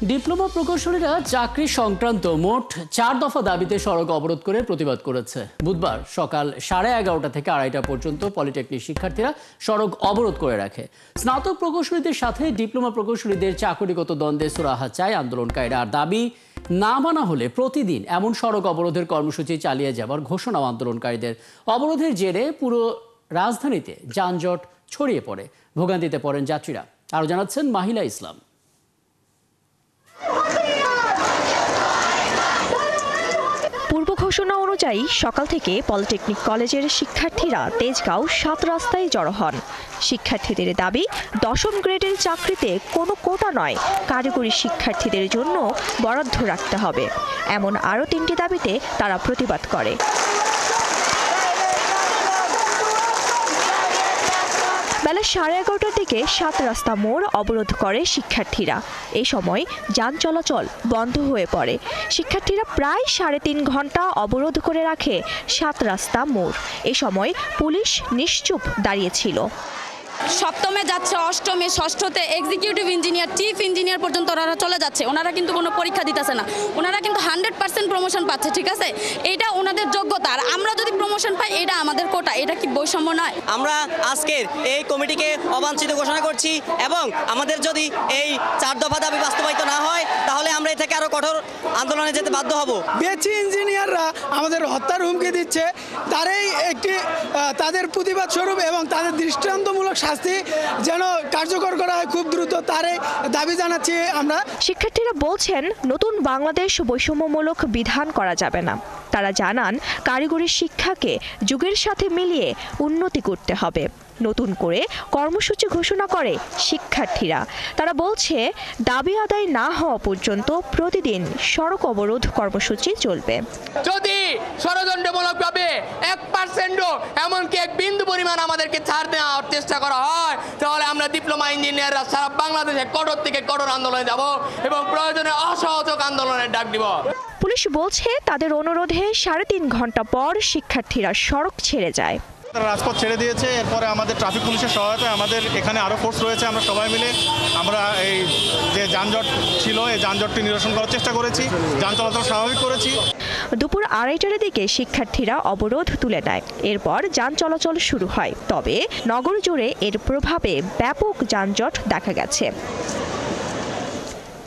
Diploma প্রকৌশলীরা চাকরি সংক্রান্ত মোট 4 দফা দাবিতে সড়ক অবরোধ করে প্রতিবাদ করেছে। বুধবার সকাল 11:30 থেকে 2:30 পর্যন্ত পলিটেকনিক শিক্ষার্থীরা সড়ক অবরোধ করে রাখে। স্নাতক প্রকৌশলীদের সাথে ডিপ্লোমা প্রকৌশলীদের চাকরিগত দ্বন্দ্বে সুরাহা চায় আন্দোলনকারীরা। আর দাবি না মানা হলে প্রতিদিন এমন সড়ক অবরোধের কর্মসূচি চালিয়ে যাবার ঘোষণাও আন্দোলনকারীদের। অবরোধের জেরে পুরো রাজধানীতে যানজট ছড়িয়ে পড়ে, ভোগান্তিতে পড়েন যাত্রীরা। আরও জানাচ্ছেন মাহিলা ইসলাম। পূর্ব ঘোষণা অনুযায়ী সকাল থেকে পলিটেকনিক কলেজের শিক্ষার্থীরা তেজগাঁও 7 রাস্তায় জড়ো হন। শিক্ষার্থীদের দাবি 10ম গ্রেডের চাকরিতে কোনো কোটা নয়, কারিগরি শিক্ষার্থীদের জন্য বরাদ্দ রাখতে হবে। এমন আরও 3টি দাবিতে তারা প্রতিবাদ করে। বেলা 11:30টার দিকে 7 রাস্তা মোড় অবরোধ করে শিক্ষার্থীরা। এই সময় যান চলাচল বন্ধ হয়ে পড়ে। শিক্ষার্থীরা প্রায় 3.5 ঘন্টা অবরোধ করে রাখে 7 রাস্তা মোড়। এ সময় পুলিশ নিশ্চুপ দাঁড়িয়েছিল। সপ্তমে যাচ্ছে, অষ্টমে, ষষ্ঠতে এক্সিকিউটিভ ইঞ্জিনিয়ার, চিফ ইঞ্জিনিয়ার পর্যন্ত ওনারা চলে যাচ্ছে। ওনারা কিন্তু কোনো পরীক্ষা দিতেছে না, ওনারা কিন্তু 100% প্রমোশন পাচ্ছে। ঠিক আছে, এটা ওনাদের যোগ্যতা। আর আমরা যদি প্রমোশন পাই, এটা আমাদের কোটা। এটা কি বৈষম্য নয়? আমরা আজকের এই কমিটিকে অবাঞ্ছিত ঘোষণা করছি এবং আমাদের যদি এই 4 দফা দাবি বাস্তবায়িত না হয়, তাহলে আমরা এ থেকে আরো কঠোর আন্দোলনে যেতে বাধ্য হব। বিএসসি ইঞ্জিনিয়াররা আমাদের হত্যার হুমকি দিচ্ছে, তাদের প্রতিবাদ স্বরূপ এবং তাদের দৃষ্টান্তমূলক শাস্তি যেন কার্যকর করা হয় খুব দ্রুত, তারই দাবি জানাচ্ছি আমরা। শিক্ষার্থীরা বলছেন, নতুন বাংলাদেশ বৈষম্যমূলক বিধান করা যাবে না। তারা জানান, কারিগরি শিক্ষাকে যুগের সাথে মিলিয়ে উন্নতি করতে হবে। নতুন করে কর্মসূচি ঘোষণা করে শিক্ষার্থীরা। তারা বলছে, দাবি আদায় না হওয়া পর্যন্ত প্রতিদিন সড়ক অবরোধ কর্মসূচি চলবে। যদি ষড়যন্ত্রমূলকভাবে 1%ও এমনকি 1 বিন্দু পরিমাণ আমাদেরকে ছাড় দেওয়ার চেষ্টা করা হয়, তাহলে আমরা ডিপ্লোমা ইঞ্জিনিয়াররা সারা বাংলাদেশে কঠোর থেকে কঠোর আন্দোলনে যাব এবং প্রয়োজনে অসহযোগ আন্দোলনের ডাক দিব। পুলিশ বলছে, তাদের অনুরোধে 3.5 ঘন্টা পর শিক্ষার্থীরা সড়ক ছেড়ে যায়। রাজপথ ছেড়ে দিয়েছে। এরপরে আমাদের ট্রাফিক পুলিশের সহায়তায় আমাদের এখানে আরও ফোর্স রয়েছে। আমরা সবাই মিলে আমরা এই যে যানজট ছিল, এই যানজটটি নিরসন করার চেষ্টা করেছি, যান চলাচল স্বাভাবিক করেছি। দুপুর 2:30টার দিকে শিক্ষার্থীরা অবরোধ তুলে নেয়। এরপর যান চলাচল শুরু হয়। তবে নগর জুড়ে এর প্রভাবে ব্যাপক যানজট দেখা গেছে।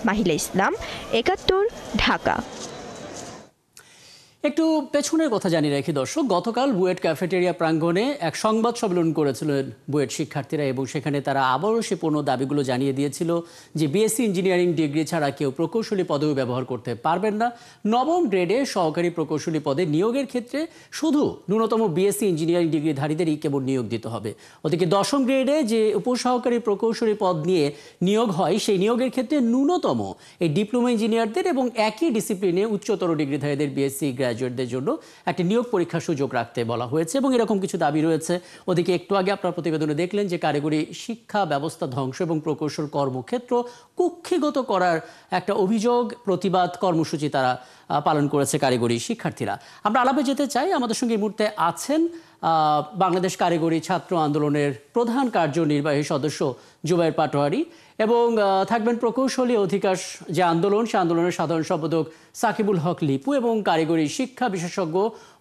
মাহিলা ইসলাম, 71, ঢাকা। একটু পেছনের কথা জানিয়ে রাখি দর্শক, গতকাল বুয়েট ক্যাফেটেরিয়া প্রাঙ্গণে এক সংবাদ সম্মেলন করেছিলেন বুয়েট শিক্ষার্থীরা এবং সেখানে তারা আবারও সে পুরনো দাবিগুলো জানিয়ে দিয়েছিল যে বিএসসি ইঞ্জিনিয়ারিং ডিগ্রি ছাড়া কেউ প্রকৌশলী পদেও ব্যবহার করতে পারবেন না। 9ম গ্রেডে সহকারী প্রকৌশলী পদে নিয়োগের ক্ষেত্রে শুধু ন্যূনতম বিএসসি ইঞ্জিনিয়ারিং ডিগ্রিধারীদেরই কেবল নিয়োগ দিতে হবে। ওদিকে 10ম গ্রেডে যে উপসহকারী প্রকৌশলী পদ নিয়ে নিয়োগ হয়, সেই নিয়োগের ক্ষেত্রে ন্যূনতম এই ডিপ্লোমা ইঞ্জিনিয়ারদের এবং একই ডিসিপ্লিনে উচ্চতর ডিগ্রিধারীদের বিএসসি গ্র্যাজুয়েটদের জন্য একটি নিয়োগ পরীক্ষার সুযোগ রাখতে বলা হয়েছে এবং এরকম কিছু দাবি রয়েছে। ওদিকে একটু আগে আপনার প্রতিবেদনে দেখলেন যে কারিগরি শিক্ষা ব্যবস্থা ধ্বংস এবং প্রকৌশল কর্মক্ষেত্র কুক্ষিগত করার একটা অভিযোগ, প্রতিবাদ কর্মসূচি তারা পালন করেছে কারিগরি শিক্ষার্থীরা। আমরা আলাপে যেতে চাই। আমাদের সঙ্গে এই মুহূর্তে আছেন বাংলাদেশ কারিগরি ছাত্র আন্দোলনের প্রধান কার্যনির্বাহী সদস্য জুবায়ের পাটোয়ারি এবং থাকবেন প্রকৌশলী অধিকার যে আন্দোলন, সে আন্দোলনের সাধারণ সম্পাদক সাকিবুল হক লিপু এবং কারিগরি শিক্ষা বিশেষজ্ঞ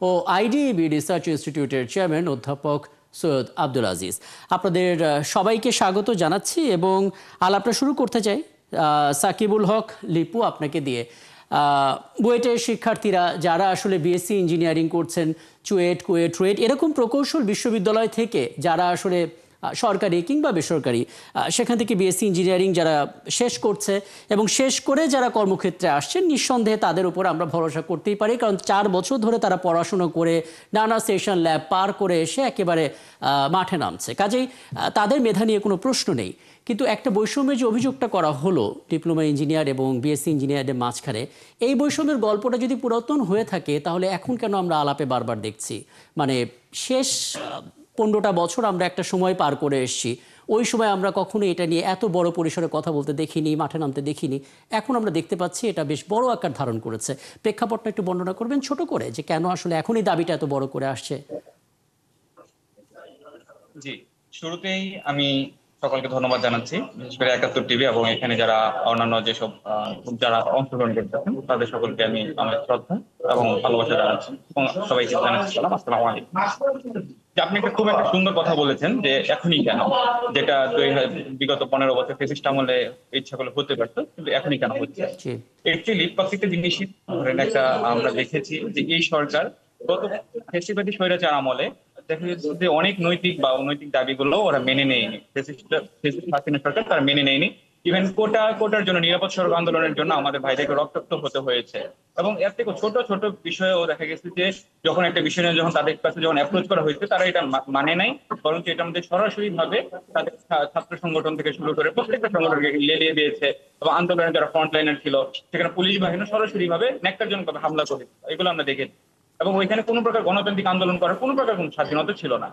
ও আইডিবি রিসার্চ ইনস্টিটিউটের চেয়ারম্যান অধ্যাপক সৈয়দ আব্দুল আজিজ। আপনাদের সবাইকে স্বাগত জানাচ্ছি এবং আলাপটা শুরু করতে চাই সাকিবুল হক লিপু আপনাকে দিয়ে। বুয়েটের শিক্ষার্থীরা যারা আসলে বিএসসি ইঞ্জিনিয়ারিং করছেন, চুয়েট, কুয়েট, রুয়েট এরকম প্রকৌশল বিশ্ববিদ্যালয় থেকে যারা আসলে সরকারি কিংবা বেসরকারি সেখান থেকে বিএসসি ইঞ্জিনিয়ারিং যারা শেষ করছে এবং শেষ করে যারা কর্মক্ষেত্রে আসছেন, নিঃসন্দেহে তাদের উপর আমরা ভরসা করতেই পারি, কারণ 4 বছর ধরে তারা পড়াশোনা করে নানা সেশন ল্যাব পার করে এসে একেবারে মাঠে নামছে। কাজেই তাদের মেধা নিয়ে কোনো প্রশ্ন নেই। কিন্তু একটা বৈষম্যের যে অভিযোগটা করা হলো ডিপ্লোমা ইঞ্জিনিয়ার এবং বিএসসি ইঞ্জিনিয়ারের মাঝখানে, এই বৈষম্যের গল্পটা যদি পুরাতন হয়ে থাকে তাহলে এখন কেন আমরা আলাপে বারবার দেখছি? মানে শেষ 15টা বছর আমরা একটা সময় পার করে এসেছি, ওই সময় আমরা কখনো এটা নিয়ে এত বড় পরিসরে কথা বলতে দেখিনি, মাঠে নামতে দেখিনি। এখন আমরা দেখতে পাচ্ছি এটা বেশ বড় আকার ধারণ করেছে। প্রেক্ষাপটটা একটু বর্ণনা করবেন ছোট করে, যে কেন আসলে এখন এই দাবিটা এত বড় করে আসছে? জি, শুরুতেই আমি সকলকে ধন্যবাদ জানাচ্ছি, বিশেষ করে ৭১ টিভি এবং এখানে যারা অন্যান্য যেসব যারা অংশগ্রহণ করতেছেন তাদের সকলকে আমি আমার শ্রদ্ধা এবং ভালোবাসা জানাচ্ছি এবং সবাইকে জানাচ্ছি সালাম, আসসালামু আলাইকুম। যে আপনি খুব একটা সুন্দর কথা বলেছেন যে এখনই কেন, যেটা বিগত 15 বছর ফ্যাসিস্ট আমলে ইচ্ছা করলে হতে পারতো, কিন্তু এখনই কেন হচ্ছে। অ্যাকচুয়ালি প্রত্যেকটা জিনিসই ধরেন একটা আমরা দেখেছি যে এই সরকার গত ফ্যাসিবাদী স্বৈরাচার আমলে দেখা যাচ্ছে যে অনেক নৈতিক বা অনৈতিক দাবিগুলো ওরা মেনে নেয়নি, হাসিনা সরকার তারা মেনে নেয়নি। ইভেন কোটার জন্য, নিরাপদ সড়ক আন্দোলনের জন্য আমাদের ভাইদেরকে রক্তাক্ত হতে হয়েছে। এবং এর থেকে ছোট ছোট বিষয়েও দেখা গেছে যে যখন একটা বিষয় নিয়ে যখন তাদের কাছে যখন অ্যাপ্রোচ করা হয়েছে তারা এটা মানে নাই, বরং এটা আমাদের সরাসরি ভাবে তাদের ছাত্র সংগঠন থেকে শুরু করে প্রত্যেকটা সংগঠনকে লেলিয়ে দিয়েছে। এবং আন্দোলনের যারা ফ্রন্ট লাইনার ছিল সেখানে পুলিশ বাহিনী সরাসরি ভাবে ন্যাক্কারজনকভাবে হামলা করে, এগুলো আমরা দেখেছি। এবং ওইখানে কোনো প্রকার গণতান্ত্রিক আন্দোলন করার কোনো প্রকার কোনো স্বাধীনতা ছিল না।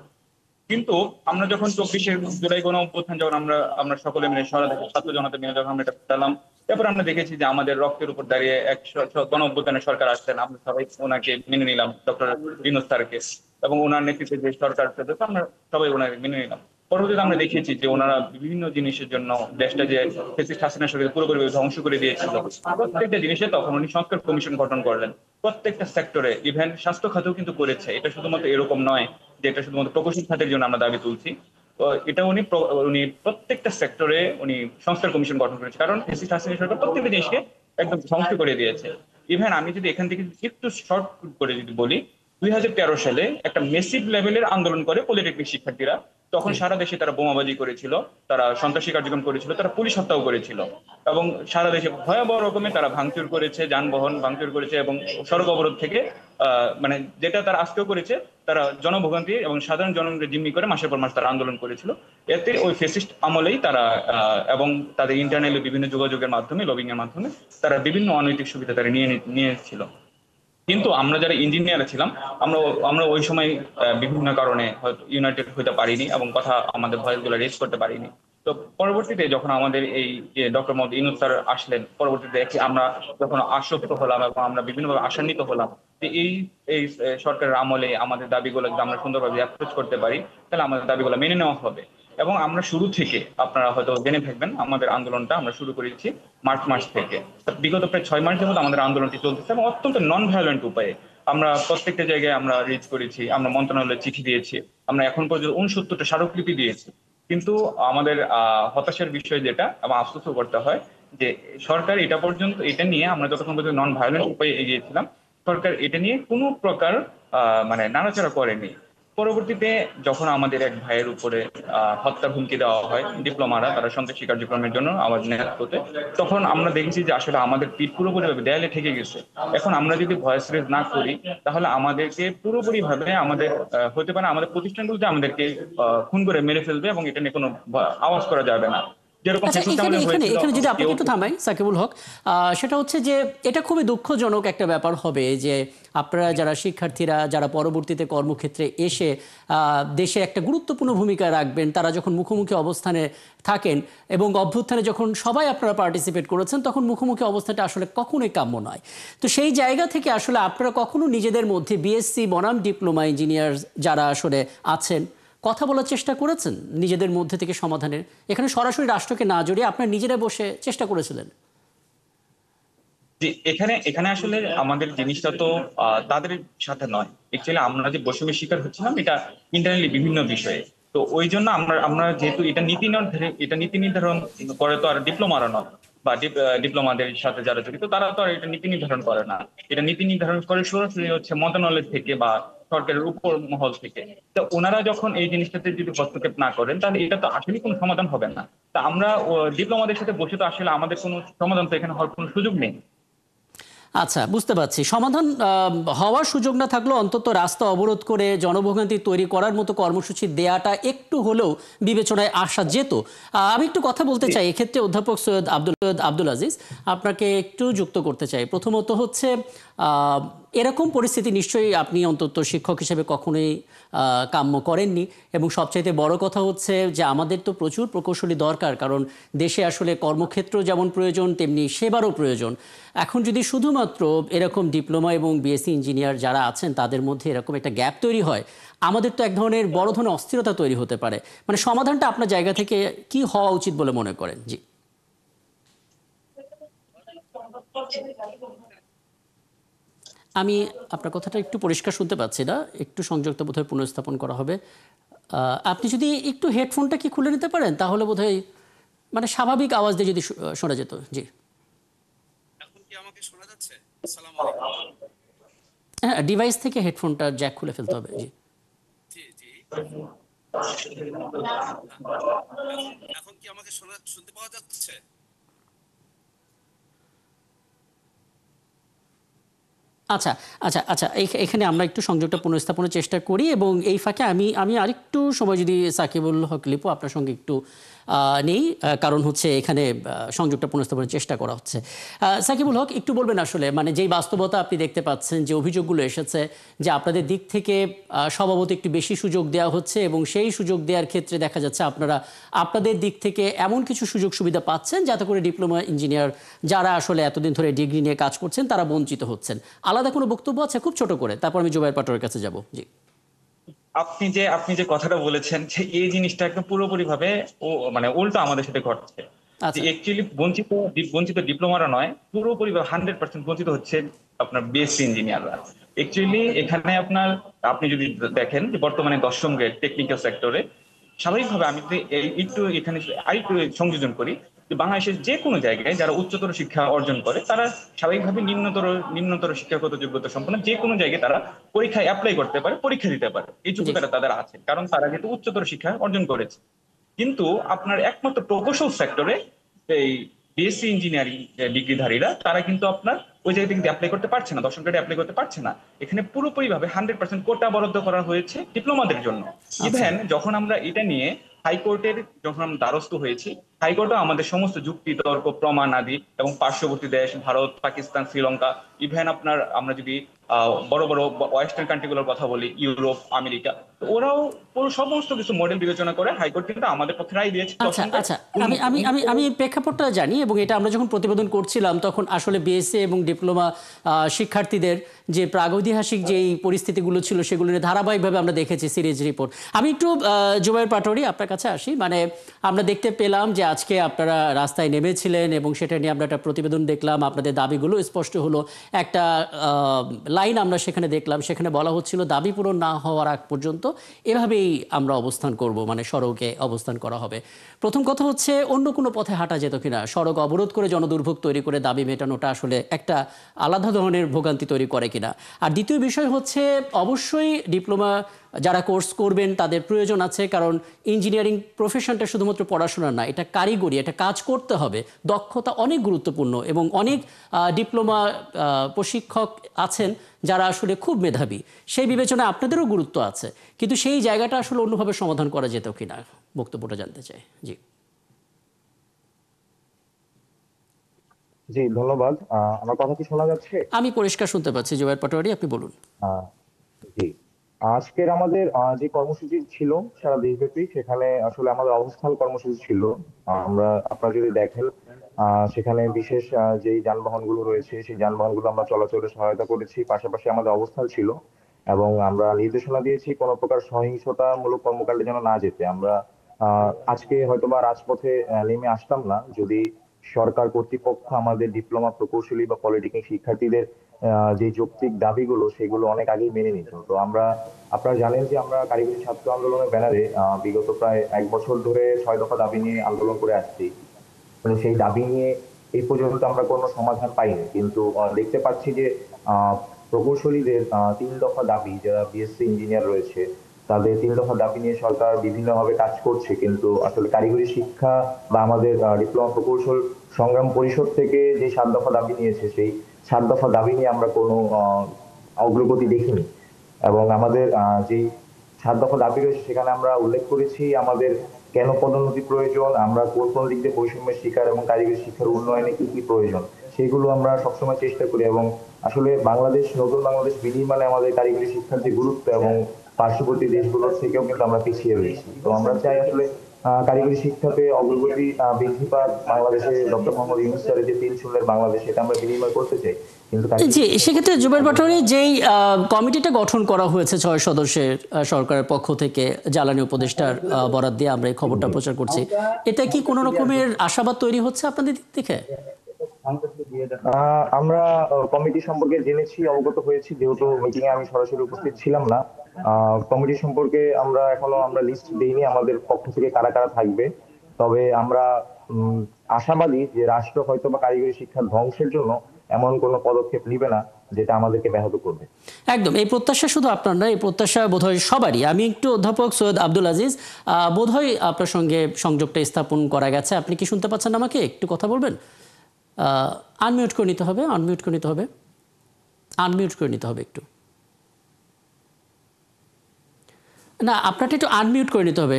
কিন্তু আমরা যখন 24শে জুলাই গণ অভ্যুত্থান যখন আমরা সকলে মিলে ছাত্র জনতা মিলে যখন আমরা এটা পেলাম, এরপর আমরা দেখেছি যে আমাদের রক্তের উপর দাঁড়িয়ে এক গণ অভ্যুত্থানের সরকার আসছেন, আমরা সবাই ওনাকে মেনে নিলাম, ডক্টর ইউনূস স্যারকে, এবং ওনার নেতৃত্বে যে সরকার আমরা সবাই ওনাকে মেনে নিলাম। পরবর্তীতে আমরা দেখেছি যে ওনারা বিভিন্ন জিনিসের জন্য দেশটা যে ফ্যাসিস্ট হাসিনা সরকার পুরোপুরি ধ্বংস করে দিয়েছিল, প্রত্যেকটা জিনিসে তখন উনি সংস্কার কমিশন গঠন করলেন প্রত্যেকটা সেক্টরে, ইভেন স্বাস্থ্য খাতেও কিন্তু করেছে। এটা শুধুমাত্র এরকম নয় যে এটা শুধুমাত্র প্রকৌশল খাতের জন্য আমরা দাবি তুলছি, তো এটা উনি প্রত্যেকটা সেক্টরে উনি সংস্কার কমিশন গঠন করেছে, কারণ ফ্যাসিস্ট হাসিনা সরকার প্রত্যেকটা জিনিসকে একদম ধ্বংস করে দিয়েছে। ইভেন আমি যদি এখান থেকে একটু শর্ট করে যদি বলি, 2013 সালে একটা মেসিভ লেভেলের আন্দোলন করে পলিটেকনিক শিক্ষার্থীরা, তখন সারা দেশে তারা বোমাবাজি করেছিল, তারা সন্ত্রাসী কার্যক্রম করেছিল, তারা পুলিশ হত্যাও করেছিল, এবং সারা দেশে ভয়াবহ রকমের তারা ভাঙচুর করেছে, যানবাহন ভাঙচুর করেছে, এবং সড়ক অবরোধ থেকে মানে যেটা তারা আজকেও করেছে, তারা জনভোগান্তি এবং সাধারণ জনগণকে জিম্মি করে মাসের পর মাস তারা আন্দোলন করেছিল। এতে ওই ফ্যাসিস্ট আমলেই তারা এবং তাদের ইন্টারনেটে বিভিন্ন যোগাযোগের মাধ্যমে, লবিং এর মাধ্যমে তারা বিভিন্ন অনৈতিক সুবিধা তারা নিয়েছিল। কিন্তু আমরা যারা ইঞ্জিনিয়ার ছিলাম, আমরা ওই সময় বিভিন্ন কারণে হয়তো ইউনাইটেড হতে পারিনি এবং কথা আমাদের ভয়েস গুলো রেজ করতে পারিনি। তো পরবর্তীতে যখন আমাদের এই ডক্টর মোহাম্মদ ইউনূস স্যার আসলেন, পরবর্তীতে আমরা যখন আশ্বস্ত হলাম এবং আমরা বিভিন্নভাবে আশান্বিত হলাম যে এই সরকারের আমলে আমাদের দাবিগুলো যদি আমরা সুন্দরভাবে অ্যাপ্রোচ করতে পারি তাহলে আমাদের দাবিগুলো মেনে নেওয়া হবে। এবং আমরা শুরু থেকে, আপনারা হয়তো জেনে থাকবেন, আমাদের আন্দোলনটা আমরা শুরু করেছি মার্চ মাস থেকে। বিগত প্রায় 6 মাস যাবত আমাদের আন্দোলনটি চলতেছে এবং অত্যন্ত নন ভায়োলেন্ট উপায়ে আমরা প্রত্যেকটা জায়গায় আমরা রিচ করেছি, আমরা মন্ত্রণালয়ে চিঠি দিয়েছি, আমরা এখন পর্যন্ত 69টা স্মারকলিপি দিয়েছি। কিন্তু আমাদের হতাশার বিষয় যেটা, এবং আফসোসও করতে হয়, যে সরকার এটা নিয়ে আমরা যতক্ষণ পর্যন্ত নন ভায়োলেন্ট উপায়ে এগিয়েছিলাম, সরকার এটা নিয়ে কোনো প্রকার মানে নাড়াচাড়া করেনি। পরবর্তীতে যখন আমাদের এক ভাইয়ের উপরে হত্যা হুমকি দেওয়া হয় ডিপ্লোমারা, তারা সন্ত্রাসী কার্যক্রমের জন্য আমার নেতৃত্বে, তখন আমরা দেখেছি যে আসলে আমাদের পিঠ পুরোপুরি ভাবে দেয়ালে ঠেকে গেছে। এখন আমরা যদি ভয়েস রেজ না করি তাহলে আমাদেরকে পুরোপুরি ভাবে আমাদের হতে পারে আমাদের প্রতিষ্ঠানগুলোতে আমাদেরকে খুন করে মেরে ফেলবে এবং এটা নিয়ে কোনো আওয়াজ করা যাবে না। আচ্ছা, এখানে যদি আপনাকে একটু থামাই সাকিবুল হক, সেটা হচ্ছে যে এটা খুবই দুঃখজনক একটা ব্যাপার হবে যে আপনারা যারা শিক্ষার্থীরা যারা পরবর্তীতে কর্মক্ষেত্রে এসে দেশে একটা গুরুত্বপূর্ণ ভূমিকা রাখবেন, তারা যখন মুখোমুখি অবস্থানে থাকেন এবং অভ্যুত্থানে যখন সবাই আপনারা পার্টিসিপেট করেছেন, তখন মুখোমুখি অবস্থাটা আসলে কখনোই কাম্য নয়। তো সেই জায়গা থেকে আসলে আপনারা কখনো নিজেদের মধ্যে বিএসসি বনাম ডিপ্লোমা ইঞ্জিনিয়ার যারা আসলে আছেন কথা বলার চেষ্টা করেছেন নিজেদের মধ্যে থেকে সমাধানের? এখানে সরাসরি রাষ্ট্রকে না জড়িয়ে আপনারা নিজেরা বসে চেষ্টা করেছিলেন? জি, এখানে আসলে আমাদের জিনিসটা তো তাদের সাথে নয়। অ্যাকচুয়ালি আমরা যে বৈষম্যের শিকার হচ্ছিলাম এটা ইন্টারনালি বিভিন্ন বিষয়ে। তো ওই জন্য আমরা যেহেতু এটা নীতি নির্ধারণ করে তো আর ডিপ্লোমারা নয়, বা ডিপ্লোমাদের সাথে যারা জড়িত তারা তো আর এটা নীতি নির্ধারণ করে না। এটা নীতি নির্ধারণ করে সরাসরি হচ্ছে মন্ত্রণালয় থেকে বা সরকারের উপর মহল থেকে। তো ওনারা যখন এই জিনিসটাতে যদি হস্তক্ষেপ না করেন তাহলে এটা তো আসলে কোনো সমাধান হবে না। তা আমরা ডিপ্লোমাদের সাথে বসে তো আসলে আমাদের কোনো সমাধান তো এখানে হওয়ার কোনো সুযোগ নেই। আচ্ছা, বুঝতে পারছি। সমাধান হওয়ার সুযোগ না থাকলেও অন্তত রাস্তা অবরোধ করে জনভোগান্তি তৈরি করার মতো কর্মসূচি দেয়াটা একটু হলেও বিবেচনায় আসা যেত। আমি একটু কথা বলতে চাই এক্ষেত্রে অধ্যাপক সৈয়দ আব্দুল আজিজ, আপনাকে একটু যুক্ত করতে চাই। প্রথমত হচ্ছে এরকম পরিস্থিতি নিশ্চয়ই আপনি অন্তত শিক্ষক হিসেবে কখনোই কাম্য করেননি। এবং সবচাইতে বড় কথা হচ্ছে যে আমাদের তো প্রচুর প্রকৌশলী দরকার, কারণ দেশে আসলে কর্মক্ষেত্র যেমন প্রয়োজন তেমনি সেবারও প্রয়োজন। এখন যদি শুধুমাত্র এরকম ডিপ্লোমা এবং বিএসসি ইঞ্জিনিয়ার যারা আছেন তাদের মধ্যে এরকম একটা গ্যাপ তৈরি হয়, আমাদের তো এক ধরনের বড় ধরনের অস্থিরতা তৈরি হতে পারে। মানে সমাধানটা আপনার জায়গা থেকে কি হওয়া উচিত বলে মনে করেন? জি, আমি আপনার কথাটা একটু পরিষ্কার শুনতে পাচ্ছি না, একটু সংযোগটা বোধহয় পুনঃস্থাপন করা হবে। আপনি যদি একটু হেডফোনটা কি খুলে নিতে পারেন তাহলে বোধহয় মানে স্বাভাবিক আওয়াজ দিয়ে যদি শোনা যেত। জি, এখন কি আমাকে শোনা যাচ্ছে? আসসালামু আলাইকুম। হ্যাঁ, ডিভাইস থেকে হেডফোনটা জ্যাক খুলে ফেলতে হবে। জি, জি জি। এখন কি আমাকে শুনতে পাওয়া যাচ্ছে? আচ্ছা আচ্ছা আচ্ছা, এখানে আমরা একটু সংযোগটা পুনঃস্থাপনের চেষ্টা করি এবং এই ফাঁকে আমি আরেকটু সময় যদি সাকিবুল হক লিপু আপনার সঙ্গে একটু নেই, কারণ হচ্ছে এখানে সংযোগটা পুনঃস্থাপনের চেষ্টা করা হচ্ছে। সাকিবুল হক, একটু বলবেন আসলে মানে যেই বাস্তবতা আপনি দেখতে পাচ্ছেন, যে অভিযোগগুলো এসেছে যে আপনাদের দিক থেকে স্বভাবত একটু বেশি সুযোগ দেওয়া হচ্ছে এবং সেই সুযোগ দেওয়ার ক্ষেত্রে দেখা যাচ্ছে আপনারা আপনাদের দিক থেকে এমন কিছু সুযোগ সুবিধা পাচ্ছেন যাতে করে ডিপ্লোমা ইঞ্জিনিয়ার যারা আসলে এতদিন ধরে ডিগ্রি নিয়ে কাজ করছেন তারা বঞ্চিত হচ্ছেন। আলাদা কোনো বক্তব্য আছে খুব ছোট করে, তারপর আমি জুবায়ের পাটোয়ারের কাছে যাব। জি, আপনি যে কথাটা বলেছেন যে এই জিনিসটা একদম পুরোপুরি ভাবে মানে উল্টো আমাদের সাথে ঘটছে। আচ্ছা, অ্যাকচুয়ালি বঞ্চিত ডিপ্লোমারা নয়, পুরোপুরি 100% বঞ্চিত হচ্ছে আপনার বিএসসি ইঞ্জিনিয়াররা। অ্যাকচুয়ালি এখানে আপনি যদি দেখেন যে বর্তমানে 10ম গ্রেড টেকনিক্যাল সেক্টরে স্বাভাবিকভাবে আমি যদি একটু এখানে আরেকটু সংযোজন করি যে বাংলাদেশের যে কোনো জায়গায় যারা উচ্চতর শিক্ষা অর্জন করে তারা স্বাভাবিকভাবে নিম্নতর শিক্ষাগত যোগ্যতা সম্পন্ন যে কোনো জায়গায় তারা পরীক্ষায় অ্যাপ্লাই করতে পারে, পরীক্ষা দিতে পারে, এই যোগ্যতাটা তাদের আছে, কারণ তারা কিন্তু উচ্চতর শিক্ষা অর্জন করেছে। কিন্তু আপনার একমাত্র প্রকৌশল সেক্টরে এই বিএসসি ইঞ্জিনিয়ারিং ডিগ্রিধারীরা তারা কিন্তু আপনার ওই জায়গা থেকে অ্যাপ্লাই করতে পারছে না, 10ম গ্রেডে অ্যাপ্লাই করতে পারছে না। এখানে পুরোপুরি ভাবে 100% কোটা বরাদ্দ করা হয়েছে ডিপ্লোমাদের জন্য। ইভেন যখন আমরা এটা নিয়ে হাইকোর্টের যখন আমরা দ্বারস্থ হয়েছি, হাইকোর্টও আমাদের সমস্ত যুক্তি তর্ক প্রমাণ আদি এবং পার্শ্ববর্তী দেশ ভারত, পাকিস্তান, শ্রীলঙ্কা, ইভেন আমরা যদি বড় বড় ওয়েস্টার্ন কান্ট্রিগুলোর কথা বলি, ইউরোপ, আমেরিকা, ওরাও পুরো সমস্ত কিছু মডেল বিবেচনা করে হাইকোর্ট কিন্তু আমাদের পক্ষে রায় দিয়েছে। আচ্ছা আচ্ছা, আমি প্রেক্ষাপটটা জানি এবং এটা আমরা যখন প্রতিবেদন করছিলাম তখন আসলে বিএসসি এবং ডিপ্লোমা শিক্ষার্থীদের যে প্রাগৈতিহাসিক যেই পরিস্থিতিগুলো ছিল সেগুলো নিয়ে ধারাবাহিকভাবে আমরা দেখেছি সিরিজ রিপোর্ট। আমি একটু জুবায়ের পাটোয়ারি আপনার কাছে আসি। মানে আমরা দেখতে পেলাম যে আজকে আপনারা রাস্তায় নেমেছিলেন এবং সেটা নিয়ে আমরা একটা প্রতিবেদন দেখলাম, আপনাদের দাবিগুলো স্পষ্ট হলো। একটা লাইন আমরা সেখানে দেখলাম, সেখানে বলা হচ্ছিল দাবি পূরণ না হওয়ার আগ পর্যন্ত এভাবেই আমরা অবস্থান করব, মানে সড়কে অবস্থান করা হবে। প্রথম কথা হচ্ছে অন্য কোনো পথে হাঁটা যেত কিনা? সড়ক অবরোধ করে জনদুর্ভোগ তৈরি করে দাবি মেটানোটা আসলে একটা আলাদা ধরনের ভোগান্তি তৈরি করে কিনা? আর দ্বিতীয় বিষয় হচ্ছে অবশ্যই ডিপ্লোমা যারা কোর্স করবেন তাদের প্রয়োজন আছে, কারণ ইঞ্জিনিয়ারিং প্রফেশনটা শুধুমাত্র পড়াশোনা না, এটা কারিগরি, এটা কাজ করতে হবে, দক্ষতা অনেক গুরুত্বপূর্ণ এবং অনেক ডিপ্লোমা প্রশিক্ষক আছেন যারা আসলে খুব মেধাবী, সেই বিবেচনায় আপনাদেরও গুরুত্ব আছে, কিন্তু সেই জায়গাটা আসলে অন্যভাবে সমাধান করা যেত কিনা বক্তব্যটা জানতে চাই। জি, জি ধন্যবাদ। আমার কথা কি শোনা যাচ্ছে? আমি পরিষ্কার শুনতে পাচ্ছি। জুবায়ের পাটোয়ারি, আপনি বলুন। জি, আজকের আমাদের যে কর্মসূচি ছিল সারা দেশব্যাপী, সেখানে আসলে আমাদের অবস্থান কর্মসূচি ছিল। আপনারা যদি দেখেন সেখানে বিশেষ যেই যানবাহনগুলো রয়েছে সেই যানবাহনগুলো আমরা চলাচলে সহায়তা করেছি, পাশাপাশি আমাদের অবস্থান ছিল এবং আমরা নির্দেশনা দিয়েছি কোনো প্রকার সহিংসতামূলক কর্মকাণ্ডে যেন না যেতে। আমরা আজকে হয়তোবা রাজপথে নেমে আসতাম না যদি সরকার কর্তৃপক্ষ আমাদের ডিপ্লোমা প্রকৌশলী বা পলিটেকনিক শিক্ষার্থীদের যে যৌক্তিক দাবিগুলো সেগুলো অনেক আগেই মেনে নিত। তো আপনারা জানেন যে আমরা কারিগরি ছাত্র আন্দোলনের ব্যানারে বিগত প্রায় 1 বছর ধরে 6 দফা দাবি নিয়ে আন্দোলন করে আসছি। মানে সেই দাবি নিয়ে এই পর্যন্ত আমরা কোনো সমাধান পাইনি, কিন্তু দেখতে পাচ্ছি যে প্রকৌশলীদের 3 দফা দাবি, যারা বিএসসি ইঞ্জিনিয়ার রয়েছে তাদের 3 দফা দাবি নিয়ে সরকার বিভিন্নভাবে কাজ করছে, কিন্তু আসলে কারিগরি শিক্ষা বা আমাদের ডিপ্লোমা প্রকৌশল সংগ্রাম পরিষদ থেকে যে 7 দফা দাবি নিয়েছে সেই 7 দফা দাবি নিয়ে আমরা কোনো অগ্রগতি দেখিনি। এবং আমাদের যে 7 দফা দাবি রয়েছে সেখানে আমরা উল্লেখ করেছি আমাদের কেন পদোন্নতি প্রয়োজন, আমরা কোন কোন দিক দিয়ে বৈষম্যের শিকার এবং কারিগরি শিক্ষার উন্নয়নে কি কি প্রয়োজন সেগুলো আমরা সবসময় চেষ্টা করি। এবং আসলে নতুন বাংলাদেশ বিনির্মাণে আমাদের কারিগরি শিক্ষার যে গুরুত্ব এবং পার্শ্ববর্তী দেশগুলোর থেকেও কিন্তু আমরা পিছিয়ে রয়েছি। তো আমরা চাই আসলে কারিগরি শিক্ষাতে অগ্রগতি বৃদ্ধি পাক বাংলাদেশে ডক্টর মোহাম্মদ ইউনূস স্যারের যে ৩-০ বাংলাদেশ, এটা আমরা বিনির্মাণ করতে চাই। কিন্তু জি, সেক্ষেত্রে জুবায়ের পাটোয়ারী, যেই কমিটিটা গঠন করা হয়েছে ৬ সদস্যের সরকারের পক্ষ থেকে জ্বালানি উপদেষ্টার বরাদ দিয়ে আমরা এই খবরটা প্রচার করছি, এটা কি কোনো রকমের আশাবাদ তৈরি হচ্ছে আপনাদের দিক থেকে? আমরা কমিটি সম্পর্কে জেনেছি, অবগত হয়েছি, যেহেতু মিটিং এ আমি সরাসরি উপস্থিত ছিলাম না। কমিটি সম্পর্কে আমরা এখনো লিস্ট দেইনি আমাদের পক্ষ থেকে কারা কারা থাকবে। তবে আমরা আশাবাদী যে রাষ্ট্র হয়তো বা কারিগরি শিক্ষার ধ্বংসের জন্য এমন কোনো পদক্ষেপ নিবে না যেটা আমাদেরকে ব্যাহত করবে। একদম, এই প্রত্যাশা শুধু আপনার না, এই প্রত্যাশা বোধহয় সবারই। আমি একটু অধ্যাপক সৈয়দ আব্দুল আজিজ, বোধহয় আপনার সঙ্গে সংযোগটা স্থাপন করা গেছে। আপনি কি শুনতে পাচ্ছেন আমাকে? একটু কথা বলবেন? আনমিউট করে নিতে হবে, আনমিউট করে নিতে হবে একটু। না, আপনারটা একটু আনমিউট করে নিতে হবে।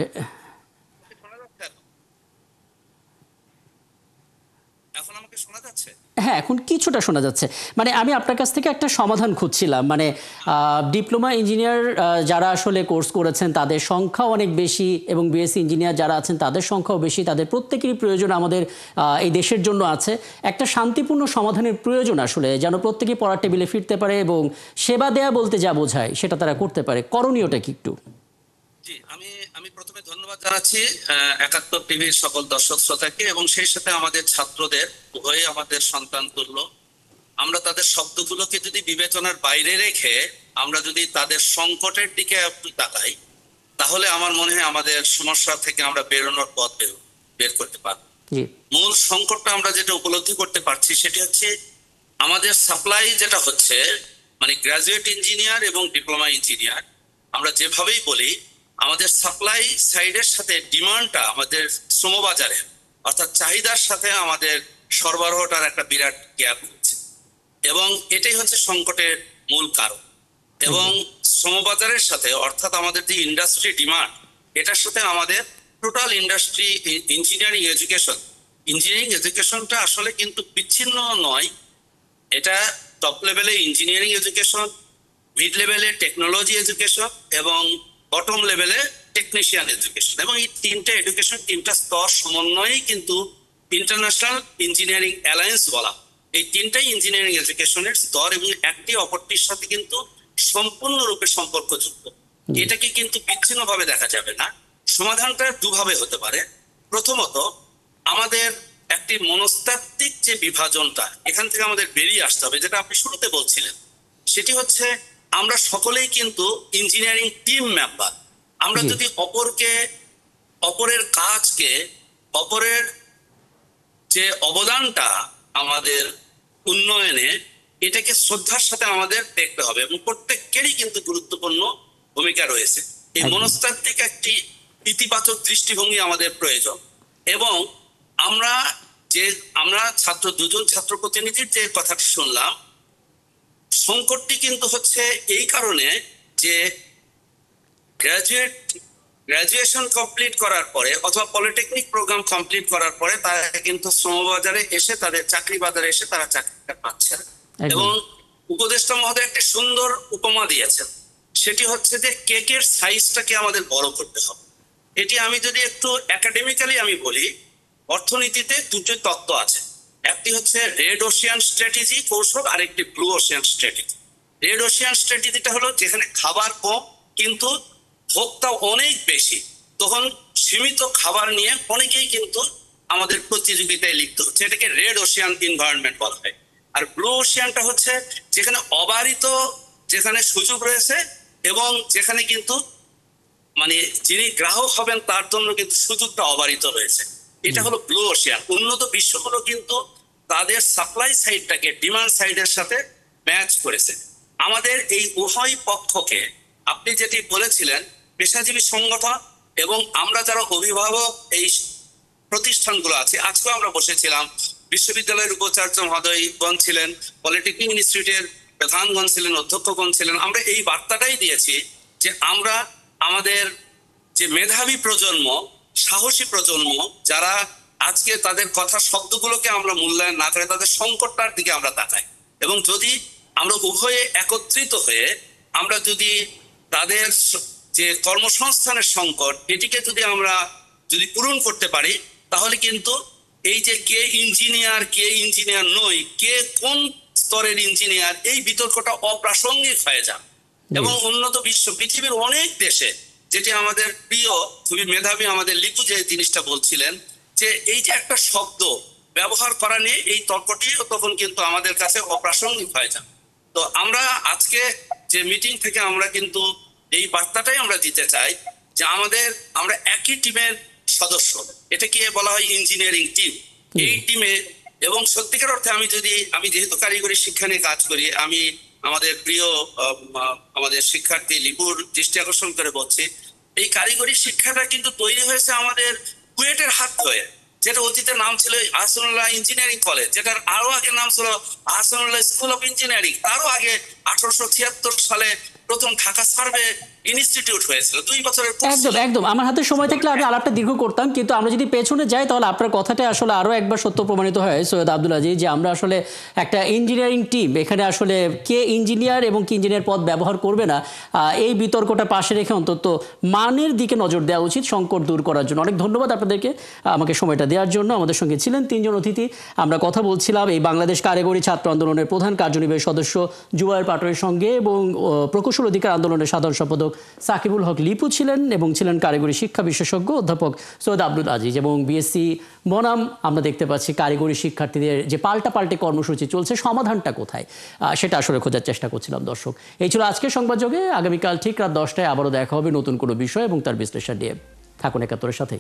এখন আমাকে শোনা যাচ্ছে? হ্যাঁ, এখন কিছুটা শোনা যাচ্ছে। মানে আমি আপনার কাছ থেকে একটা সমাধান খুঁজছিলাম। মানে ডিপ্লোমা ইঞ্জিনিয়ার যারা আসলে কোর্স করেছেন তাদের সংখ্যা অনেক বেশি, এবং বিএসসি ইঞ্জিনিয়ার যারা আছেন তাদের সংখ্যাও বেশি। তাদের প্রত্যেকেরই প্রয়োজন আমাদের এই দেশের জন্য আছে। একটা শান্তিপূর্ণ সমাধানের প্রয়োজন আসলে, যেন প্রত্যেকে পড়ার টেবিলে ফিরতে পারে এবং সেবা দেয়া বলতে যা বোঝায় সেটা তারা করতে পারে। করণীয়টা কি একটু? জি, আমি প্রথমে ধন্যবাদ জানাচ্ছি ৭১ টিভির সকল দর্শক শ্রোতাকে, এবং সেই সাথে আমাদের ছাত্রদের, উভয়ই আমাদের সন্তান তুল্য। আমরা তাদের শব্দগুলোকে যদি বিবেচনার বাইরে রেখে আমরা যদি তাদের সংকটের দিকে একটু তাকাই, তাহলে আমার মনে হয় আমাদের সমস্যা থেকে আমরা বেরোনোর পথ বের করতে পারব। মূল সংকটটা আমরা যেটা উপলব্ধি করতে পারছি সেটি হচ্ছে আমাদের সাপ্লাই যেটা হচ্ছে, মানে গ্রাজুয়েট ইঞ্জিনিয়ার এবং ডিপ্লোমা ইঞ্জিনিয়ার, আমরা যেভাবেই বলি আমাদের সাপ্লাই সাইডের সাথে ডিমান্ডটা আমাদের শ্রমবাজারে অর্থাৎ চাহিদার সাথে আমাদের সরবরাহটার একটা বিরাট গ্যাপ হচ্ছে, এবং এটাই হচ্ছে সংকটের মূল কারণ। এবং শ্রমবাজারের সাথে অর্থাৎ আমাদের যে ইন্ডাস্ট্রি ডিমান্ড, এটার সাথে আমাদের টোটাল ইন্ডাস্ট্রি ইঞ্জিনিয়ারিং এডুকেশনটা আসলে কিন্তু বিচ্ছিন্ন নয়। এটা টপ লেভেলে ইঞ্জিনিয়ারিং এডুকেশন, মিড লেভেলে টেকনোলজি এডুকেশন এবং বটম লেভেলে টেকনিশিয়ান এডুকেশন, এবং এই তিনটা স্তর সমন্বয়েই কিন্তু ইন্টারন্যাশনাল ইঞ্জিনিয়ারিং অ্যালায়েন্স বলা। এই তিনটাই ইঞ্জিনিয়ারিং এডুকেশনের স্তর এবং একটি অপরটির সাথে কিন্তু সম্পূর্ণরূপে সম্পর্কযুক্ত। এটাকে কিন্তু বিচ্ছিন্নভাবে দেখা যাবে না। সমাধানটা দুভাবে হতে পারে। প্রথমত, আমাদের একটি মনস্তাত্ত্বিক যে বিভাজনটা, এখান থেকে আমাদের বেরিয়ে আসতে হবে, যেটা আপনি শুরুতে বলছিলেন। সেটি হচ্ছে আমরা সকলেই কিন্তু ইঞ্জিনিয়ারিং টিম মেম্বার। আমরা যদি অপরের কাজকে, অপরের যে অবদানটা আমাদের উন্নয়নে, এটাকে শ্রদ্ধার সাথে আমাদের দেখতে হবে, এবং প্রত্যেকেরই কিন্তু গুরুত্বপূর্ণ ভূমিকা রয়েছে। এই মনস্তাত্ত্বিক একটি ইতিবাচক দৃষ্টিভঙ্গি আমাদের প্রয়োজন। এবং আমরা দুজন ছাত্র প্রতিনিধির যে কথাটি শুনলাম, সংকটটি কিন্তু হচ্ছে এই কারণে যে গ্রাজুয়েশন কমপ্লিট করার পরে অথবা পলিটেকনিক প্রোগ্রাম কমপ্লিট করার পরে তারা কিন্তু শ্রমবাজারে এসে, তাদের চাকরি বাজারে এসে তারা চাকরিটা পাচ্ছে। এবং উপদেষ্টা মহোদয় একটা সুন্দর উপমা দিয়েছেন, সেটি হচ্ছে যে কেকের সাইজটাকে আমাদের বড় করতে হবে। এটি আমি যদি একটু একাডেমিক্যালি আমি বলি, অর্থনীতিতে দুটো তত্ত্ব আছে। একটি হচ্ছে রেড ওশিয়ান স্ট্র্যাটেজি কৌশল, আর একটি blue ocean strategy. Red ocean স্ট্র্যাটেজিটা হলো যেখানে খাবার কম কিন্তু ভোক্তা অনেক বেশি, তখন সীমিত খাবার নিয়ে অনেকেই কিন্তু আমাদের প্রতিযোগিতায় লিপ্ত হচ্ছে, এটাকে রেড ওশিয়ান এনভায়রনমেন্ট বলা হয়। আর ব্লু ওশিয়ানটা হচ্ছে যেখানে অবারিত, যেখানে সুযোগ রয়েছে এবং যেখানে কিন্তু মানে যিনি গ্রাহক হবেন তার জন্য কিন্তু সুযোগটা অবারিত রয়েছে। এটা হলো ব্লু ওশিয়ান। উন্নত বিশ্বগুলো কিন্তু তাদের সাপ্লাই সাইডটাকে ডিমান্ড সাইডের সাথে ম্যাচ করেছে। আমাদের এই উভয় পক্ষকে, আপনি যেটি বলেছিলেন পেশাজীবী সংগঠন এবং আমরা যারা অভিভাবক এই প্রতিষ্ঠানগুলো আছে, আজকেও আমরা বসেছিলাম, বিশ্ববিদ্যালয়ের উপাচার্য মহোদয়গণ ছিলেন, পলিটেকনিক ইনস্টিটিউটের প্রধানগণ ছিলেন, অধ্যক্ষগণ ছিলেন। আমরা এই বার্তাটাই দিয়েছি যে আমরা আমাদের যে মেধাবী প্রজন্ম, সাহসী প্রজন্ম, যারা আজকে তাদের কথা শব্দগুলোকে আমরা মূল্যায়ন না করে তাদের সংকটটার দিকে আমরা তাকাই, এবং যদি আমরা উভয়ে একত্রিত হয়ে আমরা যদি তাদের যে কর্মসংস্থানের সংকট এটিকে যদি আমরা পূরণ করতে পারি, তাহলে কিন্তু এই যে কে ইঞ্জিনিয়ার নই, কে কোন স্তরের ইঞ্জিনিয়ার, এই বিতর্কটা অপ্রাসঙ্গিক হয়ে যায়। এবং উন্নত পৃথিবীর অনেক দেশে, যেটি আমাদের প্রিয় খুবই মেধাবী আমাদের লিপু যে জিনিসটা বলছিলেন, যে এই যে একটা শব্দ ব্যবহার করা নিয়ে এই তর্কটি তখন কিন্তু আমাদের কাছে অপ্রাসঙ্গিক হয়ে যায়। তো আমরা আজকে যে মিটিং থেকে আমরা কিন্তু এই বার্তাটাই আমরা দিতে চাই যে আমরা একই টিমের সদস্য, এটাকে বলা হয় ইঞ্জিনিয়ারিং টিম। এই টিমে এবং সত্যিকার অর্থে আমি যেহেতু কারিগরি শিক্ষা নিয়ে কাজ করি, আমি আমাদের প্রিয় আমাদের শিক্ষার্থী লিপুর দৃষ্টি আকর্ষণ করে বলছি, এই কারিগরি শিক্ষাটা কিন্তু তৈরি হয়েছে আমাদের কুয়েটের হাত ধরে, যেটা অতীতে নাম ছিল আহসানুল্লাহ ইঞ্জিনিয়ারিং কলেজ, যেটার আরো আগে নাম ছিল আহসানুল্লাহ স্কুল অফ ইঞ্জিনিয়ারিং। তারও আগে 1876 সালে প্রথম ঢাকা সার্ভে ইনস্টিটিউট হয়েছিল, 2 বছরের। একদম আমার হাতে সময় থাকলে আমি আলাপটা দীর্ঘ করতাম, কিন্তু আমরা যদি পেছনে যাই তাহলে আপনার কথাটা আসলে আরো একবার সত্য প্রমাণিত হয় সৈয়দ আব্দুল আজিজ, যে আমরা আসলে একটা ইঞ্জিনিয়ারিং টিম, এখানে আসলে কে ইঞ্জিনিয়ার এবং কি ইঞ্জিনিয়ার পদ ব্যবহার করবে না, এই বিতর্কটা পাশে রেখে অন্তত মানের দিকে নজর দেওয়া উচিত সংকট দূর করার জন্য। অনেক ধন্যবাদ আপনাদেরকে আমাকে সময়টা দেওয়ার জন্য। আমাদের সঙ্গে ছিলেন 3 জন অতিথি। আমরা কথা বলছিলাম এই বাংলাদেশ কারিগরি ছাত্র আন্দোলনের প্রধান কার্যনির্বাহী সদস্য জুবায়ের পাটোয়ারির সঙ্গে, এবং প্রকৌশল অধিকার আন্দোলনের সাধারণ সম্পাদক সাকিবুল হক লিপু ছিলেন, এবং ছিলেন কারিগরি শিক্ষা বিশেষজ্ঞ অধ্যাপক সৈয়দ আব্দুল আজিজ এবং বিএসসি বনাম। আমরা দেখতে পাচ্ছি কারিগরি শিক্ষার্থীদের যে পাল্টে কর্মসূচি চলছে, সমাধানটা কোথায় সেটা আসলে খোঁজার চেষ্টা করছিলাম। দর্শক, এই ছিল আজকের সংবাদযোগে। আগামীকাল ঠিক রাত 10টায় আবারও দেখা হবে নতুন কোনো বিষয় এবং তার বিশ্লেষণ নিয়ে। থাকুন 71-এর সাথে।